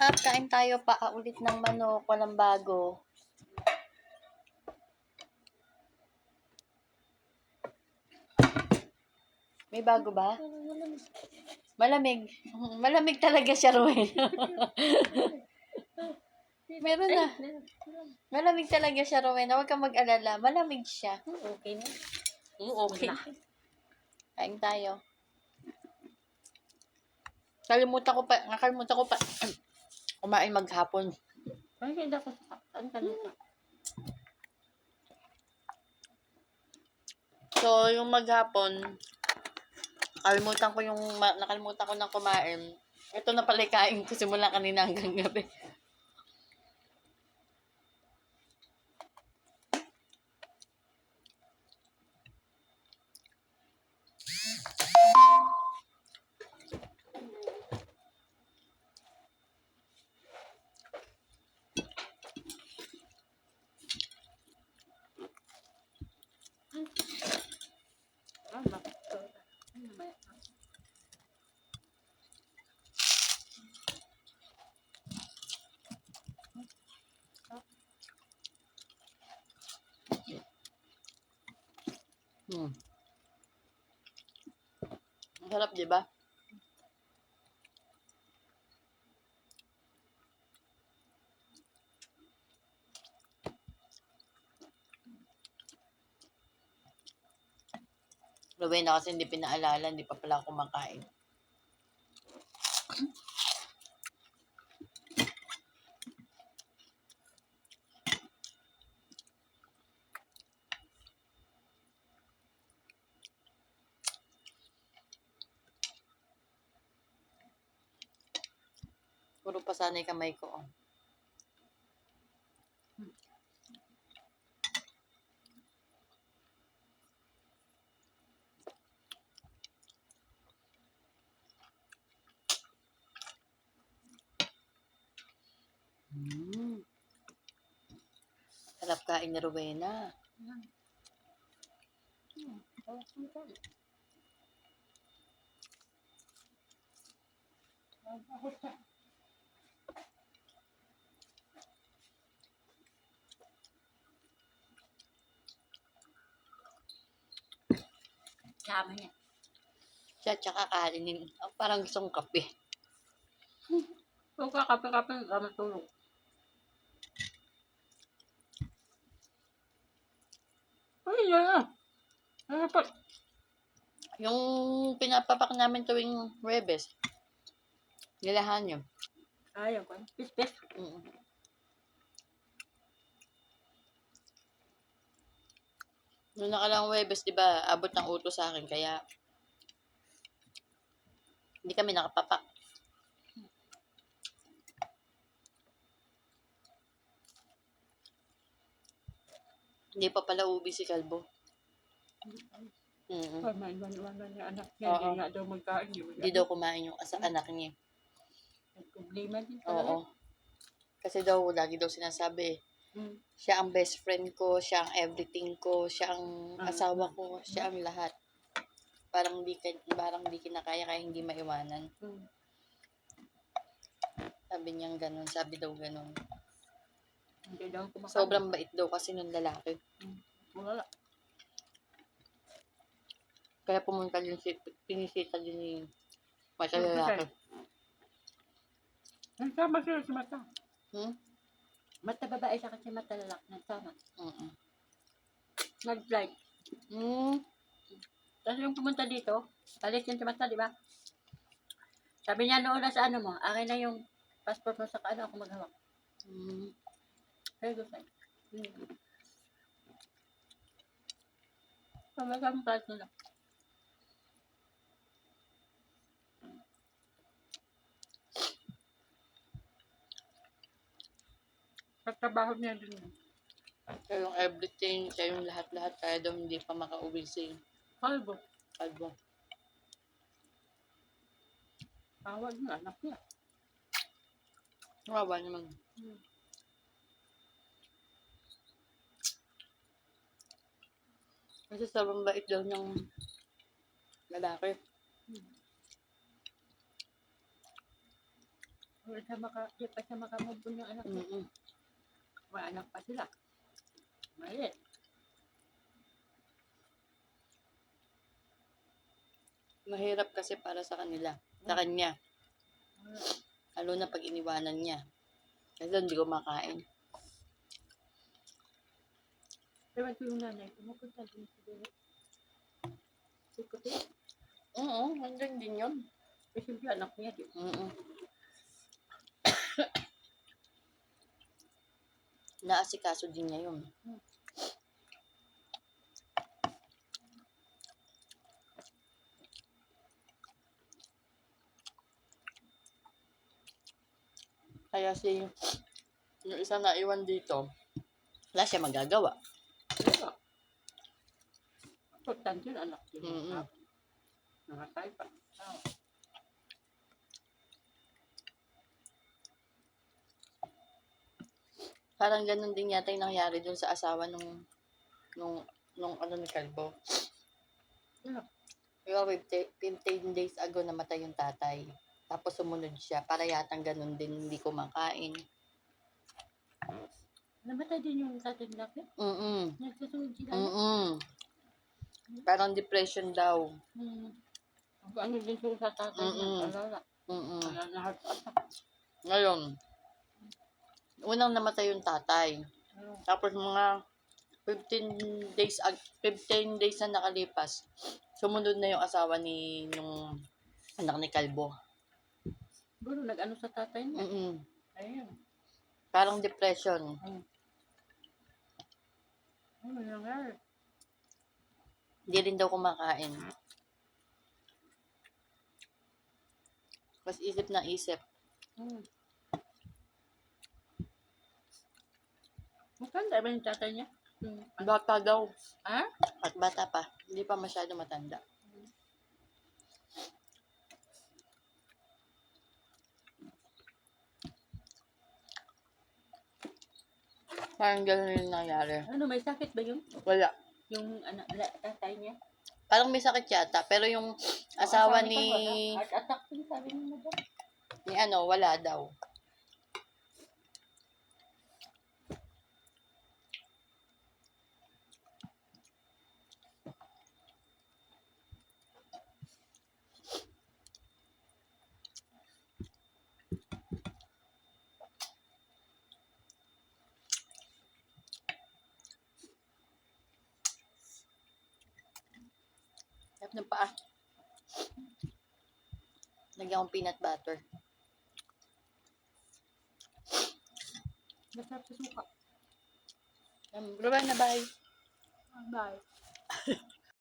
At kain tayo pa ulit ng manok, walang bago. May bago ba? Malamig. Malamig talaga siya, Ruel. Meron na. Malamig talaga siya, Rowena. Huwag kang mag-alala. Malamig siya. Okay na. Okay. Kain tayo. Nakalimutan ko pa kumain maghapon. Ay, hindi ako saan ka nito. So, yung maghapon, nakalimutan ko na kumain. Ito na pala kain ko simula kanina hanggang gabi. Ang sarap, di ba? Rowena kasi hindi pinaalala, hindi pa pala ako kumakain. Puro pa sana yung kamay ko. Oh. Sarap kain ni Rowena. Sama niya. Siya tsaka kainin. Parang gustong kape. Huwag ka kape-kape, ka matulog. Ay, yan. Ano pa? Yung pinapapak namin tuwing Huwebes. Nilahan yun. Ayaw ko. Pis-pis. Noong nakalang Huwebes, di ba, abot ng utos sa akin, kaya hindi kami nakapapak. Hindi pa pala ubi si Kalbo. Ay, may iwan-iwanan niya anak niya. Oo. Hindi nga daw magkain. Hindi daw kumain yung anak niya. May problema din Oo. talaga. Kasi daw, lagi daw sinasabi, siya ang best friend ko, siya ang everything ko, siya ang asawa ko, siya ang lahat. Parang di kinakaya kaya hindi maiwanan. Sabi niyang ganun, sabi daw ganun. Hindi daw kumakain. Sobrang bait daw kasi nung lalaki. Wala. Kaya pumunta din pinisita din ni Mata lalaki. Nagsama sila si Mata. Hmm? Mata babae siya kasi Mata lalaki. Nagsama. Nag-flight. Tapos yung pumunta dito, palis yun si Mata, di ba? Sabi niya noon na sa ano mo, akin na yung passport mo sa ano ako maghawak. Very good time. Pamagang flight nila. Pagtrabaho niya din. Kaya yung everything, kaya yung lahat-lahat, kaya daw hindi pa makauwi si Kalbo. Kalbo. Tawag niya, anak niya. Kawawa naman. Kasi sobrang bait daw ng lalaki. Di pa siya makamove yung anak niya. Mm-mm. May anak pa sila. Maliit. Mahirap kasi para sa kanila. Sa kanya. Lalo na pag iniwanan niya. Kasi hindi ko makain. Pero ito yung nanay, pumupunta din siguro. Sikuti. Oo, hanggang din yun. Eh, siyempre anak niya, di. Mm-mm. Naasikaso din niya yun. Kaya yung isa na iwan dito, wala siya magagawa. Pero, importante yung anak niya. Mm-mm. Nakatay pa. Parang ganun din yata yung nangyari dun sa asawa nung ano ni Kalbo. Yeah. Pero 15 days ago namatay yung tatay. Tapos sumunod siya. Para yatang ganun din, hindi kumakain. Namatay din yung tatay nila. Mm-mm. Nagsusunod sila. Mm-mm. Parang depression daw. Ano din sila sa tatay niya. Alala. Mm-mm. Na heart attack. Ngayon, unang namatay yung tatay. Tapos mga 15 days na nakalipas, sumunod na yung asawa ni nung anak ni Kalbo. Siguro nag-ano sa tatay niya. Ayun. Parang depression. Ano nangyari? Hindi rin daw kumakain. Mas isip na isip. Matanda ba yung tatay niya? Bata daw. Ha? At bata pa. Hindi pa masyado matanda. Parang gano'n yung nangyari. Ano, may sakit ba yun? Wala. Yung anak, tatay niya? Parang may sakit yata. Pero yung asawa Sabi ni... ko, wala. Heart attack din, sabi mo ba? Ni ano, wala daw. Sarap ng paa. Lagyan akong peanut butter. Masarap sa suka. Bye-bye na bye. Bye.